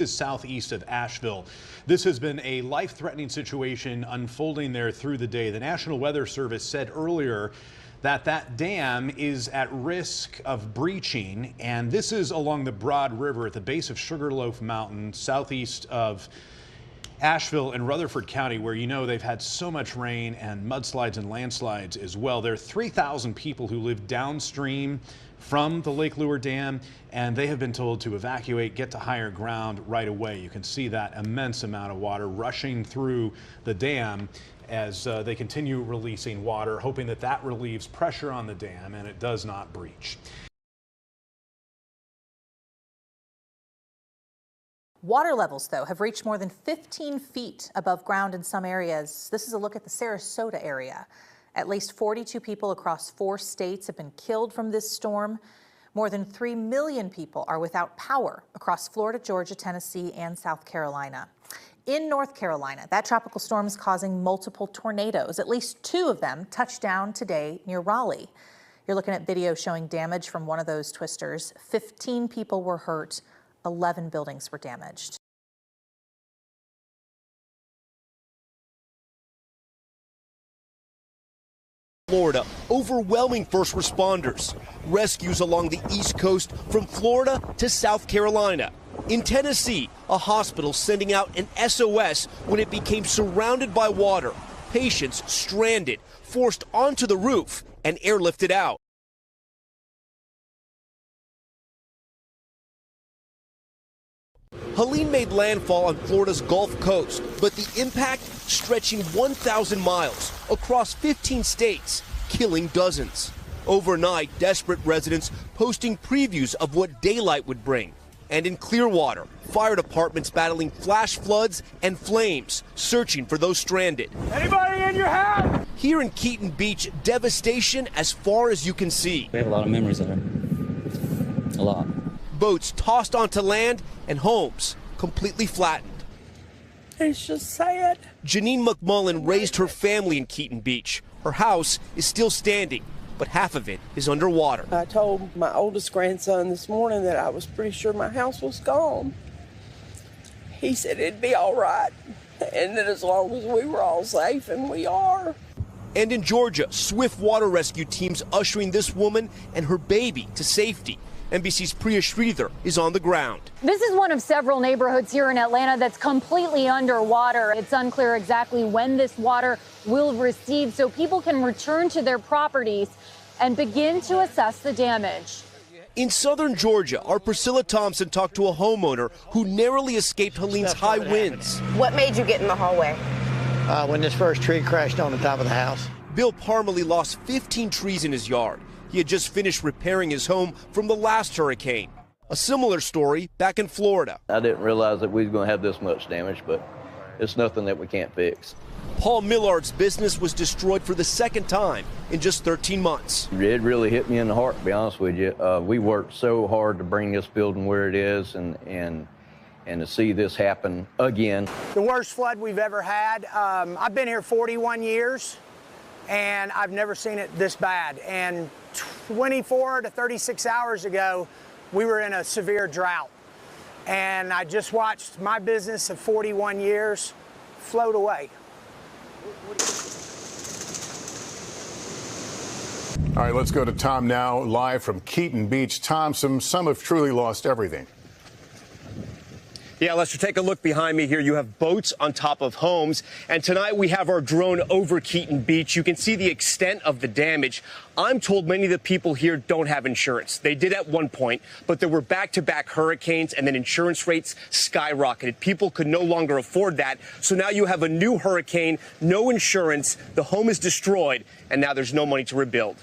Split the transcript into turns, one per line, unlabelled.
Is southeast of Asheville. This has been a life-threatening situation unfolding there through the day. The National Weather Service said earlier that dam is at risk of breaching, and this is along the Broad River at the base of Sugarloaf Mountain, southeast of Asheville and Rutherford County, where they've had so much rain and mudslides and landslides as well. There are 3,000 people who live downstream from the Lake Lure Dam, and they have been told to evacuate, get to higher ground right away. You can see that immense amount of water rushing through the dam as they continue releasing water, hoping that relieves pressure on the dam and it does not breach.
Water levels, though, have reached more than 15 feet above ground in some areas. This is a look at the Sarasota area. At least 42 people across 4 states have been killed from this storm. More than 3 million people are without power across Florida, Georgia, Tennessee, and South Carolina. In North Carolina, that tropical storm is causing multiple tornadoes. At least 2 of them touched down today near Raleigh. You're looking at video showing damage from one of those twisters. 15 people were hurt. 11 buildings were damaged.
Florida, overwhelming first responders. Rescues along the East Coast from Florida to South Carolina. In Tennessee, a hospital sending out an SOS when it became surrounded by water. Patients stranded, forced onto the roof, and airlifted out. Helene made landfall on Florida's Gulf Coast, but the impact stretching 1,000 miles across 15 states, killing dozens. Overnight, desperate residents posting previews of what daylight would bring. And in Clearwater, fire departments battling flash floods and flames, searching for those stranded.
Anybody in your house?
Here in Keaton Beach, devastation as far as you can see.
We have a lot of memories there. A lot.
Boats tossed onto land and homes completely flattened.
It's just sad.
Janine McMullen raised her family in Keaton Beach. Her house is still standing, but half of it is underwater.
I told my oldest grandson this morning that I was pretty sure my house was gone. He said it'd be all right, and that as long as we were all safe, and we are.
And in Georgia, swift water rescue teams ushering this woman and her baby to safety. NBC's Priya Sridhar is on the ground.
This is one of several neighborhoods here in Atlanta that's completely underwater. It's unclear exactly when this water will recede so people can return to their properties and begin to assess the damage.
In southern Georgia, our Priscilla Thompson talked to a homeowner who narrowly escaped Helene's high winds.
What made you get in the hallway?
When this first tree crashed on the top of the house.
Bill Parmalee lost 15 trees in his yard. He had just finished repairing his home from the last hurricane. A similar story back in Florida.
I didn't realize that we was going to have this much damage, but it's nothing that we can't fix.
Paul Millard's business was destroyed for the second time in just 13 months.
It really hit me in the heart, to be honest with you. We worked so hard to bring this building where it is, and to see this happen again.
The worst flood we've ever had. I've been here 41 years, and I've never seen it this bad. And 24 to 36 hours ago, we were in a severe drought. And I just watched my business of 41 years float away.
All right, let's go to Tom now, live from Keaton Beach. Tom, some have truly lost everything.
Yeah, Lester, take a look behind me here. You have boats on top of homes. And tonight we have our drone over Keaton Beach. You can see the extent of the damage. I'm told many of the people here don't have insurance. They did at one point, but there were back-to-back hurricanes and then insurance rates skyrocketed. People could no longer afford that. So now you have a new hurricane, no insurance, the home is destroyed, and now there's no money to rebuild.